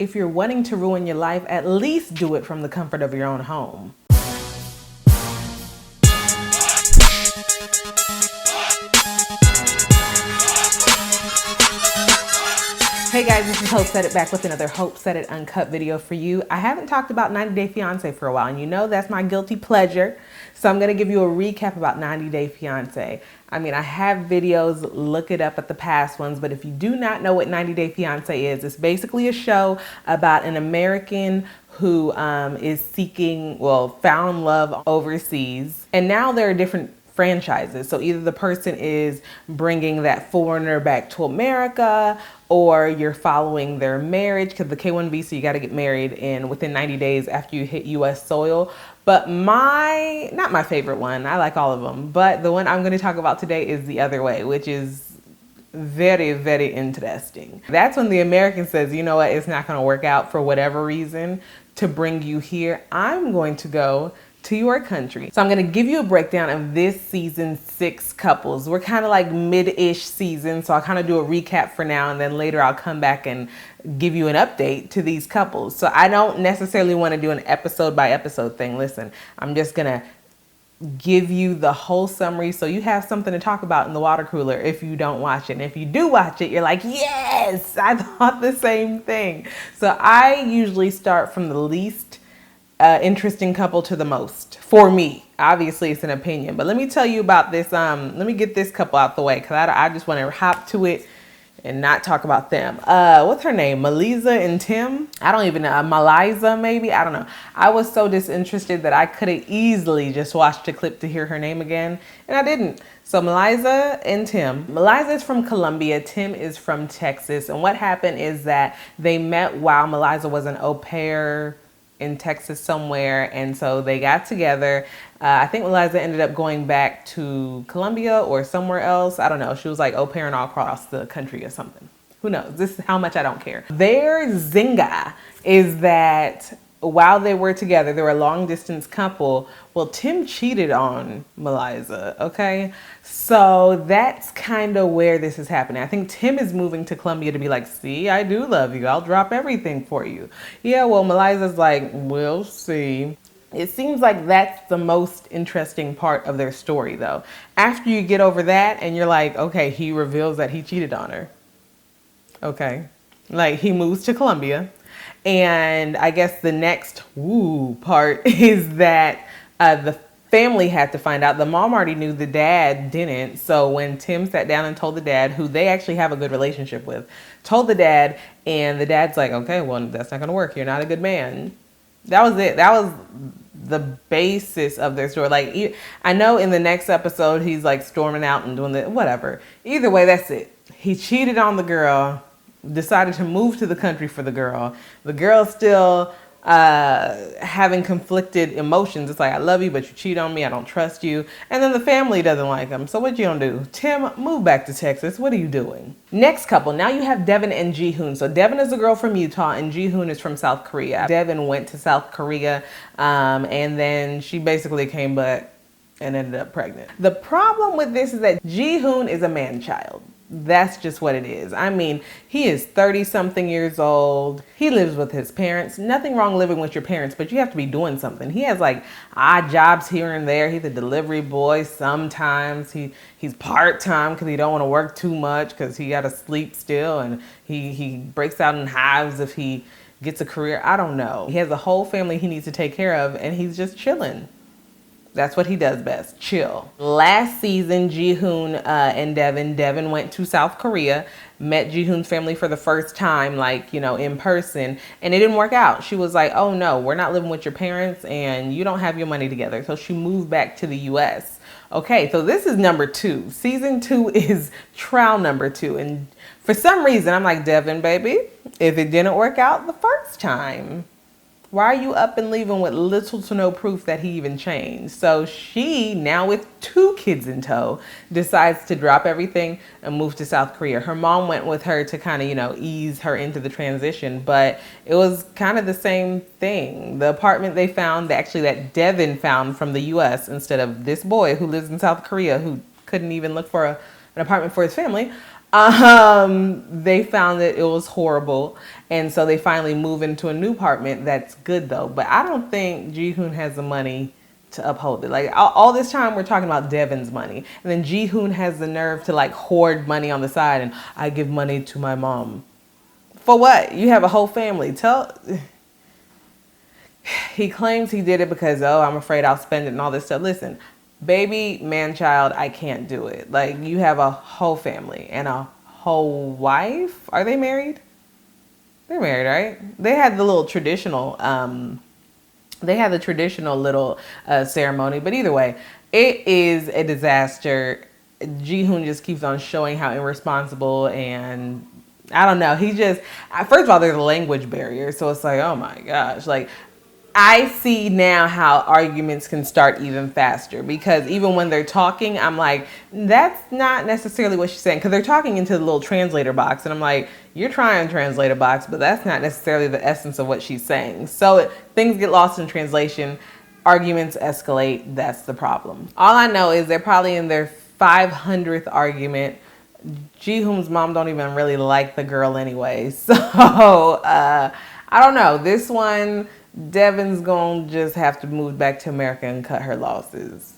If you're wanting to ruin your life, at least do it from the comfort of your own home. Hey guys, this is Hope Said It back with another Hope Said It Uncut video for you. I haven't talked about 90 Day Fiancé for a while, and you know that's my guilty pleasure. So I'm gonna give you a recap about 90 Day Fiancé. I mean, I have videos, look it up at the past ones, but if you do not know what 90 Day Fiancé is, it's basically a show about an American who is seeking, found love overseas. And now there are different franchises. So either the person is bringing that foreigner back to America, or you're following their marriage, because the K-1 visa, you got to get married within 90 days after you hit US soil. But not my favorite one, I like all of them, but the one I'm going to talk about today is the other way, which is very, very interesting. That's when the American says, you know what, it's not going to work out for whatever reason to bring you here. I'm going to go to your country. So I'm going to give you a breakdown of this season 6 couples. We're kind of like mid-ish season, so I'll kind of do a recap for now, and then later I'll come back and give you an update to these couples. So I don't necessarily want to do an episode by episode thing. Listen, I'm just going to give you the whole summary so you have something to talk about in the water cooler if you don't watch it. And if you do watch it, you're like, yes, I thought the same thing. So I usually start from the least interesting couple to the most, for me. Obviously it's an opinion, but let me tell you about this. Let me get this couple out the way, because I just want to hop to it and not talk about them. What's her name? Melyza and Tim? I don't even know. Melyza, maybe? I don't know. I was so disinterested that I could have easily just watched a clip to hear her name again, and I didn't. So Melyza and Tim. Melyza is from Colombia. Tim is from Texas. And what happened is that they met while Melyza was an au pair in Texas somewhere, and so they got together. I think Melyza ended up going back to Colombia or somewhere else. I don't know. She was like au pairing all across the country or something. Who knows? This is how much I don't care. Their zinga is that while they were together, they were a long distance couple. Well, Tim cheated on Melyza, okay? So that's kind of where this is happening. I think Tim is moving to Colombia to be like, see, I do love you. I'll drop everything for you. Yeah, well, Melyza's like, we'll see. It seems like that's the most interesting part of their story, though. After you get over that and you're like, okay, he reveals that he cheated on her. Okay. Like, he moves to Colombia. And I guess the next woo part is that the family had to find out. The mom already knew, the dad didn't. So when Tim sat down and told the dad, who they actually have a good relationship with, told the dad, and the dad's like, okay, well, that's not going to work. You're not a good man. That was it. That was the basis of their story. Like, I know in the next episode, he's like storming out and doing whatever. Either way, that's it. He cheated on the girl, decided to move to the country for the girl. The girl's still having conflicted emotions. It's like, I love you, but you cheat on me. I don't trust you. And then the family doesn't like him. So what you gonna do? Tim, move back to Texas. What are you doing? Next couple. Now you have Deavan and Jihoon. So Deavan is a girl from Utah and Jihoon is from South Korea. Deavan went to South Korea and then she basically came back and ended up pregnant. The problem with this is that Jihoon is a man-child. That's just what it is. I mean, he is 30-something years old. He lives with his parents. Nothing wrong living with your parents, but you have to be doing something. He has like odd jobs here and there. He's a delivery boy sometimes. He's part-time because he don't want to work too much because he got to sleep still, and he breaks out in hives if he gets a career. I don't know. He has a whole family he needs to take care of, and he's just chilling. That's what he does best, chill. Last season, Jihoon and Deavan went to South Korea, met Jihoon's family for the first time, like, you know, in person, and it didn't work out. She was like, oh no, we're not living with your parents and you don't have your money together. So she moved back to the US. Okay, so this is number 2. Season 2 is trial number 2. And for some reason, I'm like, Deavan, baby, if it didn't work out the first time, why are you up and leaving with little to no proof that he even changed? So she, now with 2 kids in tow, decides to drop everything and move to South Korea. Her mom went with her to kind of, you know, ease her into the transition, but it was kind of the same thing. The apartment they found, actually that Deavan found from the US instead of this boy who lives in South Korea who couldn't even look for an apartment for his family. They found that it was horrible. And so they finally move into a new apartment that's good though. But I don't think Jihoon has the money to uphold it. Like all this time we're talking about Devan's money, and then Jihoon has the nerve to like hoard money on the side, and I give money to my mom. For what? You have a whole family. He claims he did it because, oh, I'm afraid I'll spend it and all this stuff. Listen, baby, man, child, I can't do it. Like, you have a whole family and a whole wife. Are they married? They're married, right? They had the little traditional little ceremony, but either way, it is a disaster. Jihoon just keeps on showing how irresponsible, and I don't know. He just, first of all, there's a language barrier. So it's like, oh my gosh, like I see now how arguments can start even faster, because even when they're talking, I'm like, that's not necessarily what she's saying, because they're talking into the little translator box, and I'm like, you're trying to translate a box, but that's not necessarily the essence of what she's saying. So things get lost in translation, arguments escalate. That's the problem. All I know is they're probably in their 500th argument. Jihoon's mom don't even really like the girl anyway. So I don't know. This one, Devan's gonna just have to move back to America and cut her losses.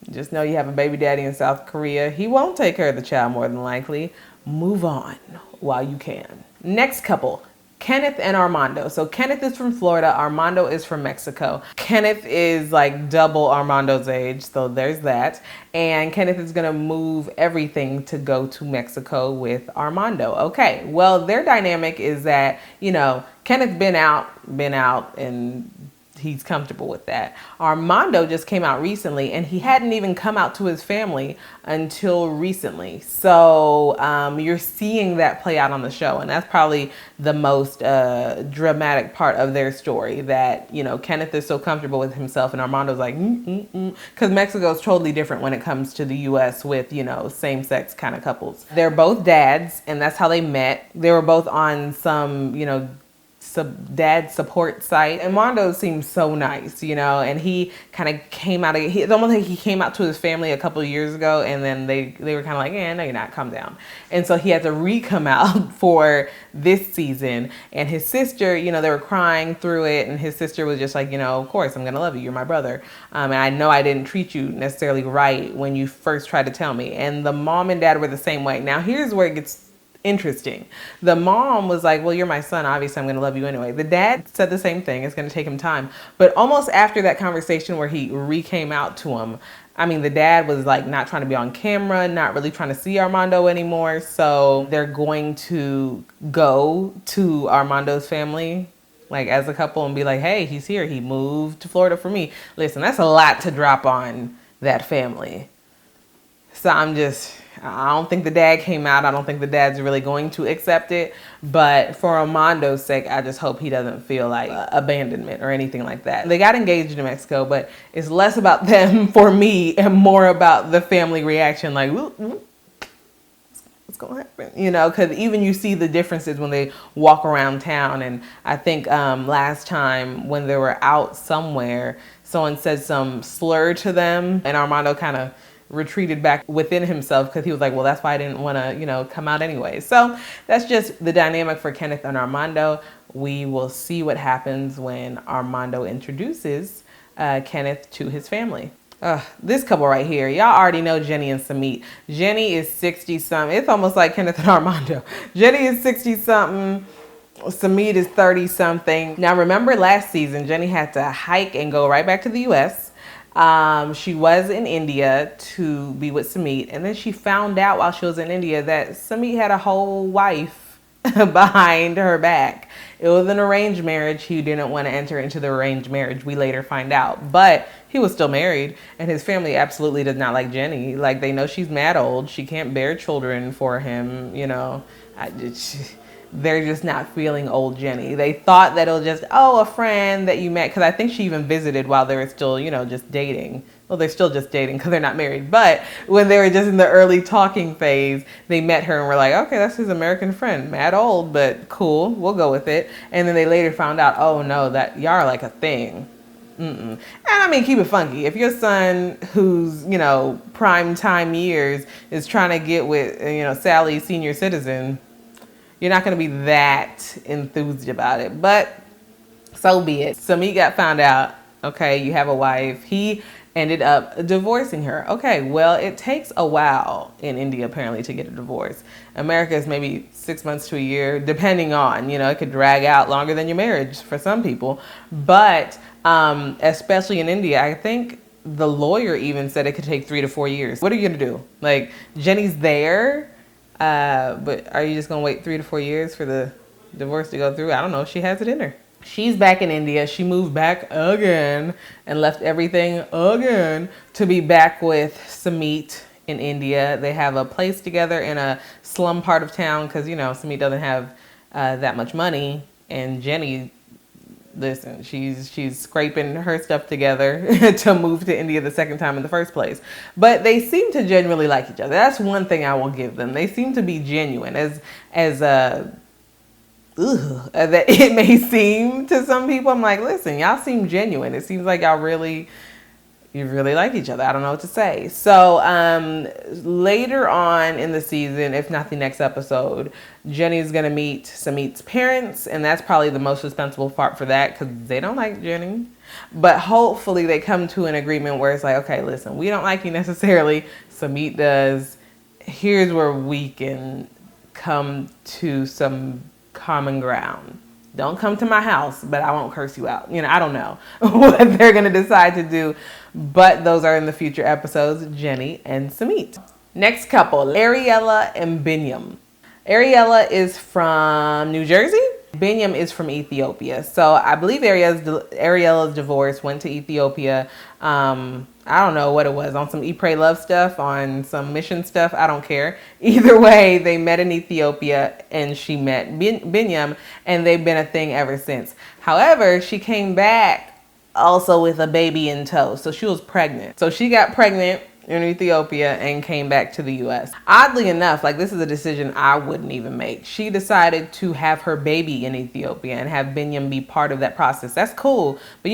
Just know you have a baby daddy in South Korea. He won't take care of the child more than likely. Move on while you can. Next couple, Kenneth and Armando. So Kenneth is from Florida, Armando is from Mexico. Kenneth is like double Armando's age, so there's that. And Kenneth is gonna move everything to go to Mexico with Armando. Okay, well, their dynamic is that, you know, Kenneth's been out, and he's comfortable with that. Armando just came out recently, and he hadn't even come out to his family until recently. So you're seeing that play out on the show, and that's probably the most dramatic part of their story, that, you know, Kenneth is so comfortable with himself, and Armando's like, because Mexico is totally different when it comes to the U.S. with, you know, same-sex kind of couples. They're both dads, and that's how they met. They were both on some, you know, dad support site. Armando seems so nice, you know, and he kind of came out, it's almost like he came out to his family a couple of years ago, and then they were kind of like, no, you're not, calm down. And so he had to re-come out for this season, and his sister, you know, they were crying through it, and his sister was just like, you know, of course, I'm gonna love you, you're my brother. And I know I didn't treat you necessarily right when you first tried to tell me. And the mom and dad were the same way. Now here's where it gets interesting. The mom was like, well, you're my son, obviously I'm going to love you anyway. The dad said the same thing, it's going to take him time. But almost after that conversation where he re-came out to him, I mean, the dad was like not trying to be on camera, not really trying to see Armando anymore. So they're going to go to Armando's family, like as a couple, and be like, hey, he's here, he moved to Florida for me. Listen, that's a lot to drop on that family. So I don't think the dad came out. I don't think the dad's really going to accept it. But for Armando's sake, I just hope he doesn't feel like abandonment or anything like that. They got engaged in Mexico, but it's less about them for me and more about the family reaction. Like, what's going to happen? You know, because even you see the differences when they walk around town. And I think last time when they were out somewhere, someone said some slur to them, and Armando kind of retreated back within himself, because he was like, well, that's why I didn't want to, you know, come out anyway. So that's just the dynamic for Kenneth and Armando. We will see what happens when Armando introduces Kenneth to his family. This couple right here, y'all already know Jenny and Sumit. Jenny is 60-something. It's almost like Kenneth and Armando. Jenny is 60-something. Sumit is 30-something. Now, remember last season, Jenny had to hike and go right back to the U.S. She was in India to be with Sumit, and then she found out while she was in India that Sumit had a whole wife behind her back. It was an arranged marriage. He didn't want to enter into the arranged marriage, we later find out, but he was still married, and his family absolutely does not like Jenny. Like, they know she's mad old, she can't bear children for him, you know. They're just not feeling old Jenny. They thought that it was just, a friend that you met. Because I think she even visited while they were still, you know, just dating. Well, they're still just dating because they're not married. But when they were just in the early talking phase, they met her and were like, okay, that's his American friend. Mad old, but cool. We'll go with it. And then they later found out, oh, no, that y'all are like a thing. And I mean, keep it funky. If your son, who's, you know, prime time years, is trying to get with, you know, Sally, senior citizen, you're not going to be that enthused about it. But so be it. Sumit got found out. Okay, you have a wife. He ended up divorcing her. Okay, well, it takes a while in India apparently to get a divorce. America is maybe 6 months to a year, depending on, it could drag out longer than your marriage for some people. But especially in India, I think the lawyer even said it could take 3 to 4 years. What are you gonna do? Like, Jenny's there, but are you just gonna wait 3 to 4 years for the divorce to go through? I don't know. She has it in her. She's back in India. She moved back again and left everything again to be back with Sumit in India. They have a place together in a slum part of town because, Sumit doesn't have that much money. And Jenny, listen, she's scraping her stuff together to move to India the second time in the first place. But they seem to genuinely like each other. That's one thing I will give them. They seem to be genuine that it may seem to some people. I'm like, listen, y'all seem genuine. It seems like you really like each other. I don't know what to say. So later on in the season, if not the next episode, Jenny's gonna meet Sumit's parents, and that's probably the most suspenseful part for that because they don't like Jenny. But hopefully they come to an agreement where it's like, okay, listen, we don't like you necessarily. Sumit does. Here's where we can come to some common ground. Don't come to my house, but I won't curse you out. I don't know what they're going to decide to do, but those are in the future episodes, Jenny and Sumit. Next couple, Ariela and Biniyam. Ariela is from New Jersey. Biniyam is from Ethiopia. So I believe Ariela's divorce went to Ethiopia. I don't know what it was, on some Eat, Pray, Love stuff, on some mission stuff. I don't care. Either way, they met in Ethiopia and she met Biniyam, and they've been a thing ever since. However, she came back also with a baby in tow. So she was pregnant. So she got pregnant in Ethiopia and came back to the US. Oddly enough, this is a decision I wouldn't even make. She decided to have her baby in Ethiopia and have Biniyam be part of that process. That's cool, but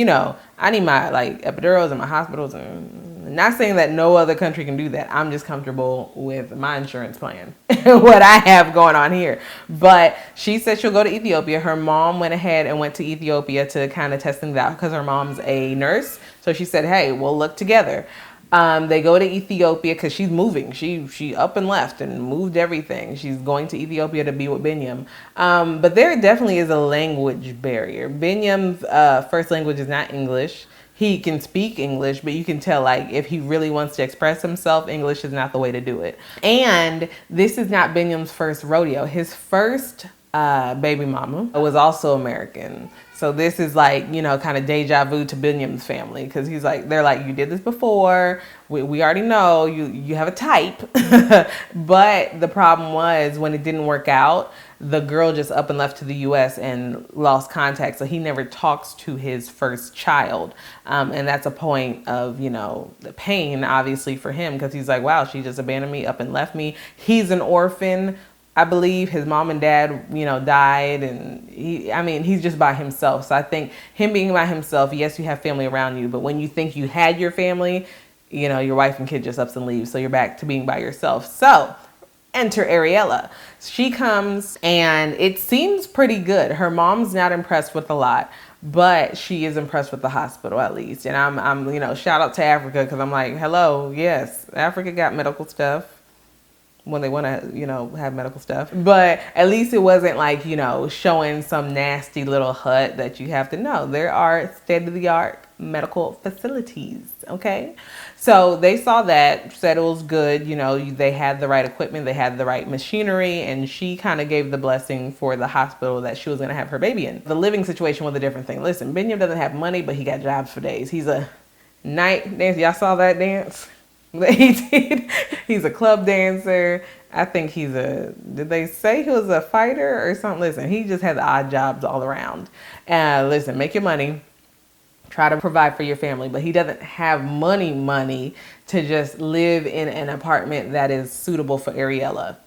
I need my epidurals and my hospitals, and not saying that no other country can do that. I'm just comfortable with my insurance plan, what I have going on here. But she said she'll go to Ethiopia. Her mom went ahead and went to Ethiopia to kind of test things out because her mom's a nurse. So she said, hey, we'll look together. They go to Ethiopia because she's moving. She up and left and moved everything. She's going to Ethiopia to be with Biniyam. But there definitely is a language barrier. Biniyam's first language is not English. He can speak English, but you can tell if he really wants to express himself, English is not the way to do it. And this is not Biniyam's first rodeo. His first baby mama was also American. So this is kind of deja vu to Biniyam's family because they're like, you did this before. We already know you have a type. But the problem was when it didn't work out, the girl just up and left to the US and lost contact. So he never talks to his first child. And that's a point of, the pain, obviously, for him because he's like, wow, she just abandoned me, up and left me. He's an orphan. I believe his mom and dad, died, and he's just by himself. So I think him being by himself, yes, you have family around you, but when you think you had your family, your wife and kid just ups and leaves. So you're back to being by yourself. So enter Ariela. She comes and it seems pretty good. Her mom's not impressed with a lot, but she is impressed with the hospital at least. And I'm shout out to Africa because I'm like, hello, yes, Africa got medical stuff when they want to, have medical stuff. But at least it wasn't showing some nasty little hut that you have to know. There are state-of-the-art medical facilities, okay? So they saw that, said it was good. They had the right equipment, they had the right machinery, and she kind of gave the blessing for the hospital that she was going to have her baby in. The living situation was a different thing. Listen, Biniyam doesn't have money, but he got jobs for days. He's a night dancer. Y'all saw that dance? He did. He's a club dancer. I think did they say he was a fighter or something? Listen, he just has odd jobs all around. Listen, make your money. Try to provide for your family. But he doesn't have money to just live in an apartment that is suitable for Ariela.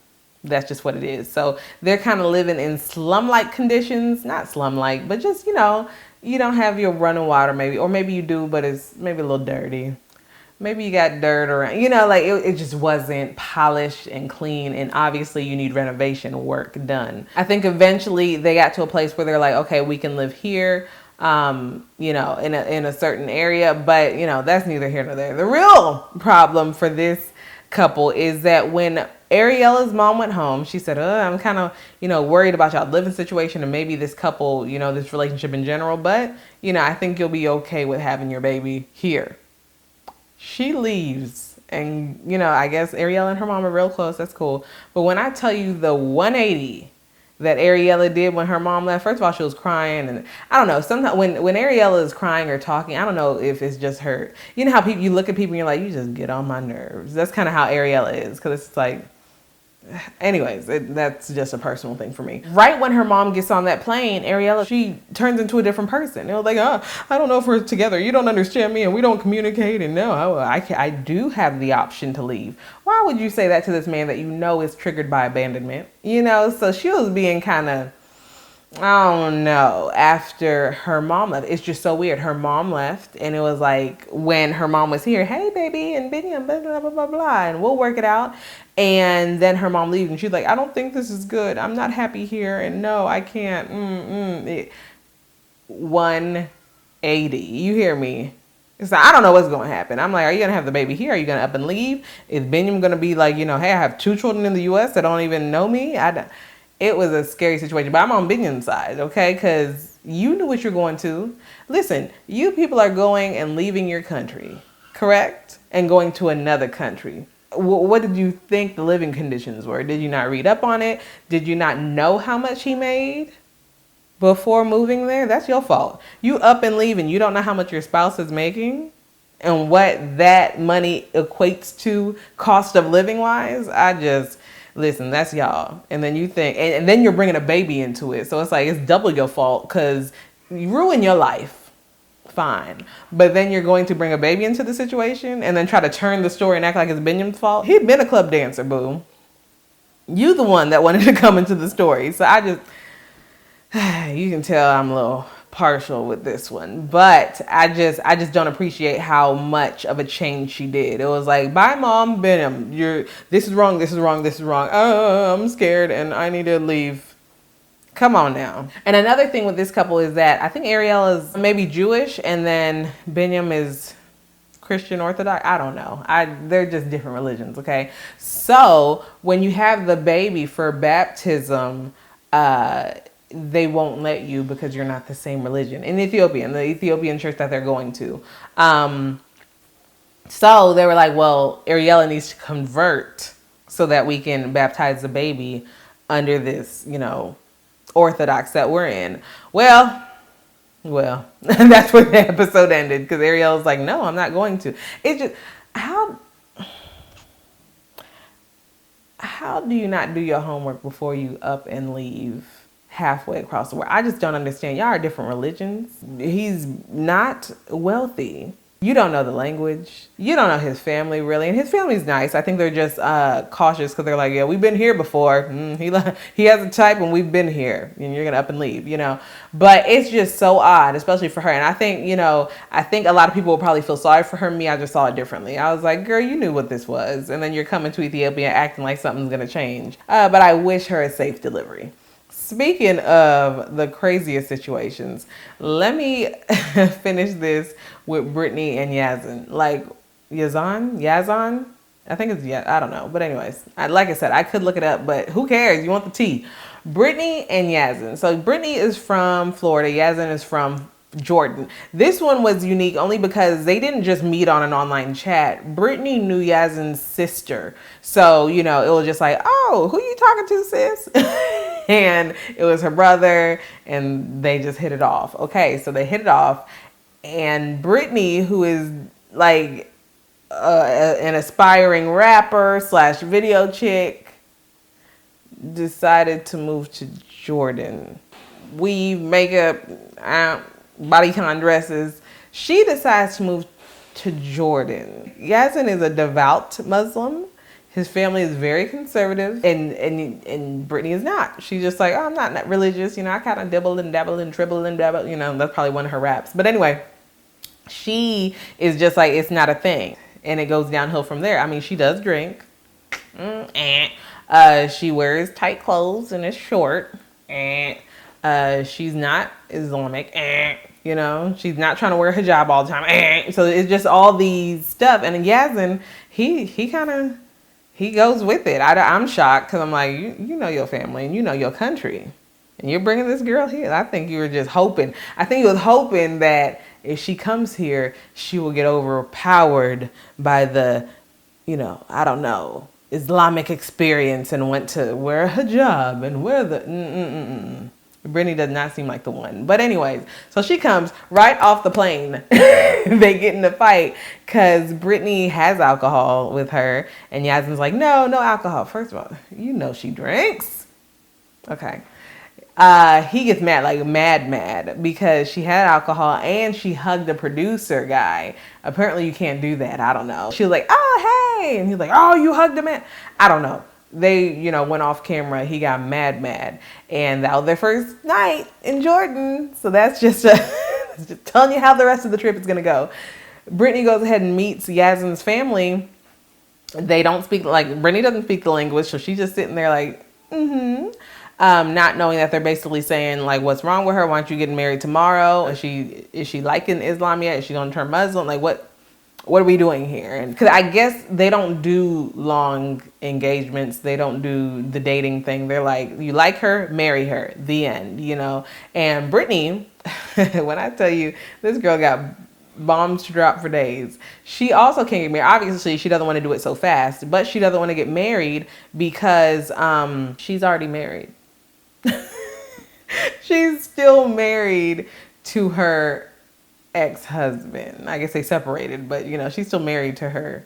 That's just what it is. So they're kind of living in slum-like conditions. Not slum-like, but just, you don't have your running water maybe. Or maybe you do, but it's maybe a little dirty. maybe you got dirt around, you know, like it just wasn't polished and clean. And obviously you need renovation work done. I think eventually they got to a place where they're like, okay, we can live here, you know, in a certain area, but you know, that's neither here nor there. The real problem for this couple is that when Ariela's mom went home, she said, I'm kind of, you know, worried about y'all living situation and maybe this couple, you know, this relationship in general, but you know, I think you'll be okay with having your baby here. She leaves, and you know, I guess Ariela and her mom are real close. That's cool. But when I tell you the 180 that Ariela did when her mom left, first of all, she was crying, and I don't know. Sometimes when Ariela is crying or talking, I don't know if it's just her. You know how people, you look at people and you're like, you just get on my nerves. That's kind of how Ariela is, because it's like. Anyways, that's just a personal thing for me. Right when her mom gets on that plane, Ariela, she turns into a different person. It was like, I don't know if we're together. You don't understand me and we don't communicate. And no, I do have the option to leave. Why would you say that to this man that you know is triggered by abandonment? You know, so she was being kind of, I don't know, after her mom left. It's just so weird. Her mom left, and it was like when her mom was here, hey, baby, and Biniyam, blah, blah, blah, blah, blah, and we'll work it out. And then her mom leaves, and she's like, I don't think this is good. I'm not happy here, and no, I can't. 180. You hear me? So I don't know what's going to happen. I'm like, are you going to have the baby here? Are you going to up and leave? Is Biniyam going to be like, you know, hey, I have 2 children in the U.S. that don't even know me? It was a scary situation, but I'm on Binyam's side, okay? Because you knew what you're going to. Listen, you people are going and leaving your country, correct? And going to another country. What did you think the living conditions were? Did you not read up on it? Did you not know how much he made before moving there? That's your fault. You up and leave and you don't know how much your spouse is making and what that money equates to cost of living wise. Listen, that's y'all. And then you think, and then you're bringing a baby into it. So it's like, it's double your fault because you ruin your life. Fine. But then you're going to bring a baby into the situation and then try to turn the story and act like it's Binyam's fault. He'd been a club dancer, boo. You the one that wanted to come into the story. So you can tell I'm a little partial with this one, but I just don't appreciate how much of a change she did. It was like, bye mom, Biniyam, this is wrong, this is wrong, this is wrong. I'm scared and I need to leave. Come on now. And another thing with this couple is that I think Ariel is maybe Jewish and then Biniyam is Christian Orthodox. I don't know. They're just different religions, okay? So when you have the baby for baptism, they won't let you because you're not the same religion in Ethiopia, in the Ethiopian church that they're going to. So they were like, well, Ariela needs to convert so that we can baptize the baby under this, you know, Orthodox that we're in. Well, that's where the episode ended because Ariel's like, no, I'm not going to. It's just, how do you not do your homework before you up and leave halfway across the world? I just don't understand. Y'all are different religions. He's not wealthy. You don't know the language. You don't know his family really. And his family's nice. I think they're just cautious because they're like, yeah, we've been here before. He has a type and we've been here and you're going to up and leave, you know. But it's just so odd, especially for her. And I think, you know, a lot of people will probably feel sorry for her. Me, I just saw it differently. I was like, girl, you knew what this was. And then you're coming to Ethiopia acting like something's going to change. But I wish her a safe delivery. Speaking of the craziest situations, let me finish this with Brittany and Yazan. Like, Yazan? I think it's, yeah, I don't know. But anyways, like I said, I could look it up, but who cares? You want the tea. Brittany and Yazan. So Brittany is from Florida. Yazan is from Jordan. This one was unique only because they didn't just meet on an online chat. Brittany knew Yazan's sister. So, you know, it was just like, oh, who you talking to, sis? And it was her brother and they just hit it off. Okay, so they hit it off. And Brittany, who is like an aspiring rapper / video chick, decided to move to Jordan. Weave, makeup, bodycon dresses. She decides to move to Jordan. Yazan is a devout Muslim. His family is very conservative, and Brittany is not. She's just like, oh, I'm not religious. You know, I kind of dibble and dabble and tribble and dabble. You know, that's probably one of her raps. But anyway, she is just like, it's not a thing. and it goes downhill from there. I mean, she does drink. She wears tight clothes and is short. She's not Islamic. You know, she's not trying to wear hijab all the time. So it's just all these stuff. And Yazan, he goes with it. I'm shocked because I'm like, you know your family and you know your country. And you're bringing this girl here. I think you were just hoping. I think he was hoping that if she comes here, she will get overpowered by the, you know, I don't know, Islamic experience and want to wear a hijab and wear the... Brittany does not seem like the one. But anyways, so she comes right off the plane. They get in a fight because Brittany has alcohol with her. And Yazan's like, no alcohol. First of all, you know she drinks. Okay. He gets mad, like mad, because she had alcohol and she hugged a producer guy. Apparently you can't do that. I don't know. She was like, oh, hey. And he's like, oh, you hugged a man. I don't know. They, you know, went off camera. He got mad. And that was their first night in Jordan. So that's just telling you how the rest of the trip is going to go. Brittany goes ahead and meets Yazan's family. They don't speak, like, Brittany doesn't speak the language. So she's just sitting there like, not knowing that they're basically saying, like, what's wrong with her? Why aren't you getting married tomorrow? Is she liking Islam yet? Is she going to turn Muslim? Like, what are we doing here? And because I guess they don't do long engagements. They don't do the dating thing. They're like, you like her, marry her, the end, you know? And Brittany, when I tell you, this girl got bombs to drop for days. She also can't get married. Obviously, she doesn't want to do it so fast, but she doesn't want to get married because she's already married. She's still married to her ex-husband. I guess they separated, but you know, she's still married to her.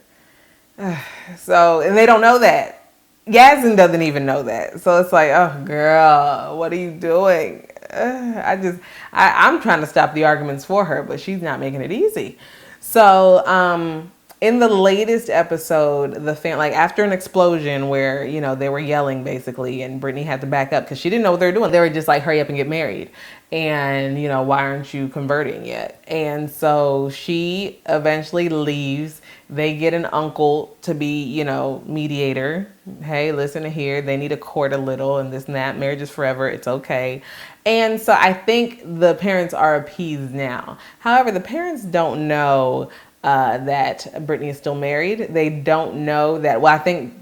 So, and they don't know that. Yazan doesn't even know that. So it's like, oh girl, what are you doing? I'm trying to stop the arguments for her, but she's not making it easy. So, in the latest episode, like after an explosion where, you know, they were yelling basically and Brittany had to back up because she didn't know what they were doing. They were just like, hurry up and get married. And, you know, why aren't you converting yet? And so she eventually leaves. They get an uncle to be, you know, mediator. Hey, listen to here. They need to court a little and this and that. Marriage is forever. It's okay. And so I think the parents are appeased now. However, the parents don't know that Brittany is still married. They don't know that, well, I think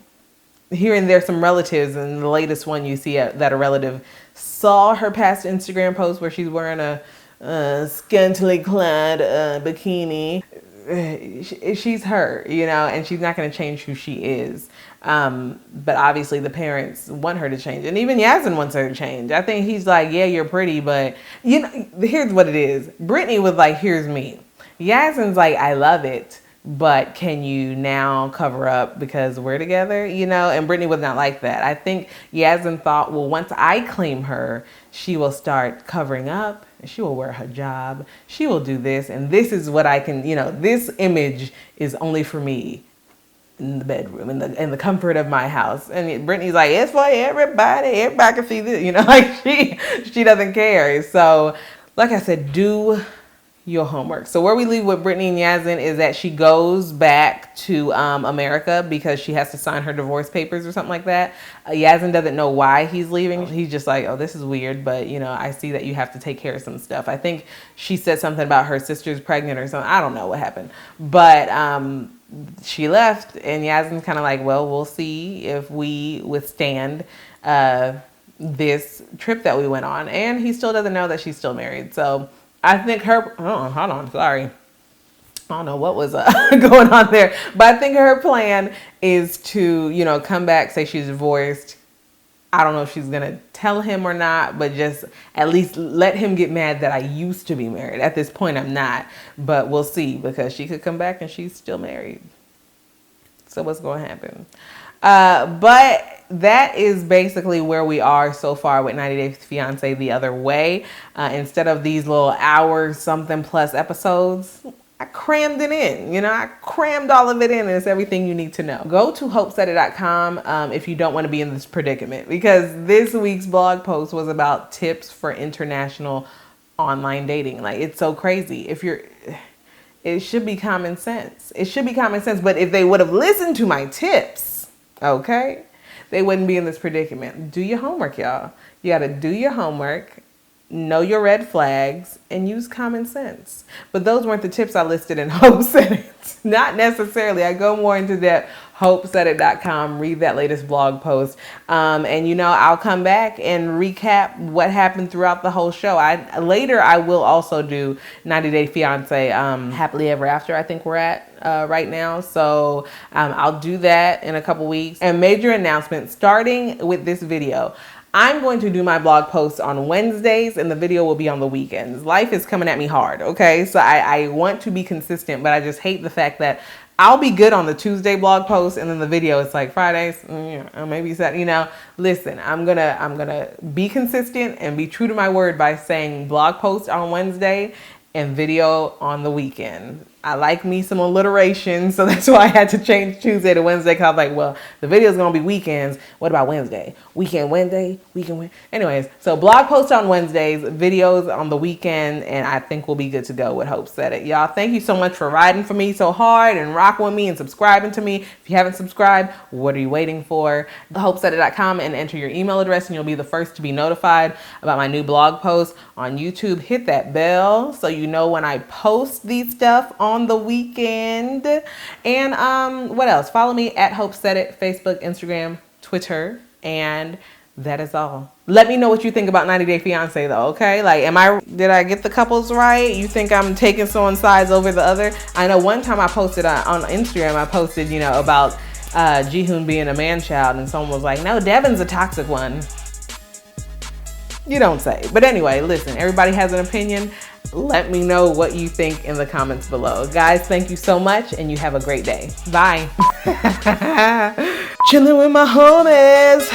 here and there some relatives, and the latest one you see that a relative saw her past Instagram post where she's wearing a scantily clad bikini. She's her, you know, and she's not going to change who she is. But obviously the parents want her to change. And even Yazan wants her to change. I think he's like, yeah, you're pretty, but you know, here's what it is. Brittany was like, here's me. Yazan's like, I love it, but can you now cover up because we're together, you know? And Brittany was not like that. I think Yazan thought, well, once I claim her, she will start covering up. She will wear her hijab. She will do this. And this is what I can, you know, this image is only for me in the bedroom, in the comfort of my house. And Brittany's like, it's for everybody. Everybody can see this, you know, like she doesn't care. So like I said, do your homework. So where we leave with Brittany and Yazan is that she goes back to America because she has to sign her divorce papers or something like that. Yazan doesn't know why he's leaving. He's just like, oh, this is weird, but you know, I see that you have to take care of some stuff. I think she said something about her sister's pregnant or something. I don't know what happened, but she left, and Yazan's kind of like, well, we'll see if we withstand this trip that we went on. And he still doesn't know that she's still married. So I think her, hold on, sorry. I don't know what was going on there. But I think her plan is to, you know, come back, say she's divorced. I don't know if she's going to tell him or not, but just at least let him get mad that I used to be married. At this point, I'm not. But we'll see, because she could come back and she's still married. So what's going to happen? But that is basically where we are so far with 90 Day Fiancé the other way. Instead of these little hour something plus episodes, I crammed it in. You know, I crammed all of it in, and it's everything you need to know. Go to hopesaidit.com if you don't want to be in this predicament, because this week's blog post was about tips for international online dating. Like, it's so crazy. It should be common sense. It should be common sense. But if they would have listened to my tips, okay, they wouldn't be in this predicament. Do your homework, y'all. You got to do your homework, know your red flags, and use common sense. But those weren't the tips I listed in Hope Said It. Not necessarily. I go more into depth. HopeSaidIt.com. Read that latest blog post. And you know, I'll come back and recap what happened throughout the whole show. Later I will also do 90 Day Fiancé, Happily Ever After, I think we're at right now. So I'll do that in a couple weeks. And major announcement starting with this video. I'm going to do my blog posts on Wednesdays and the video will be on the weekends. Life is coming at me hard, okay? So I want to be consistent, but I just hate the fact that I'll be good on the Tuesday blog post and then the video it's like Fridays, maybe Saturday, you know. Listen, I'm gonna be consistent and be true to my word by saying blog post on Wednesday and video on the weekend. I like me some alliteration, so that's why I had to change Tuesday to Wednesday, because I was like, well, the video's gonna be weekends. What about Wednesday? Weekend Wednesday, weekend Wednesday. Anyways, so blog posts on Wednesdays, videos on the weekend, and I think we'll be good to go with Hope Said It. Y'all, thank you so much for riding for me so hard and rocking with me and subscribing to me. If you haven't subscribed, what are you waiting for? HopeSaidIt.com and enter your email address and you'll be the first to be notified about my new blog post on YouTube. Hit that bell so you know when I post these stuff on the weekend. And what else? Follow me at Hope Said It, Facebook, Instagram, Twitter, and that is all. Let me know what you think about 90 Day Fiancé though, okay? Like, did I get the couples right? You think I'm taking someone's sides over the other? I know one time I posted on Instagram, I posted, you know, about Jihoon being a man child, and someone was like, no, Devan's a toxic one. You don't say. But anyway, listen, everybody has an opinion. Let me know what you think in the comments below. Guys, thank you so much and you have a great day. Bye. Chilling with my homies.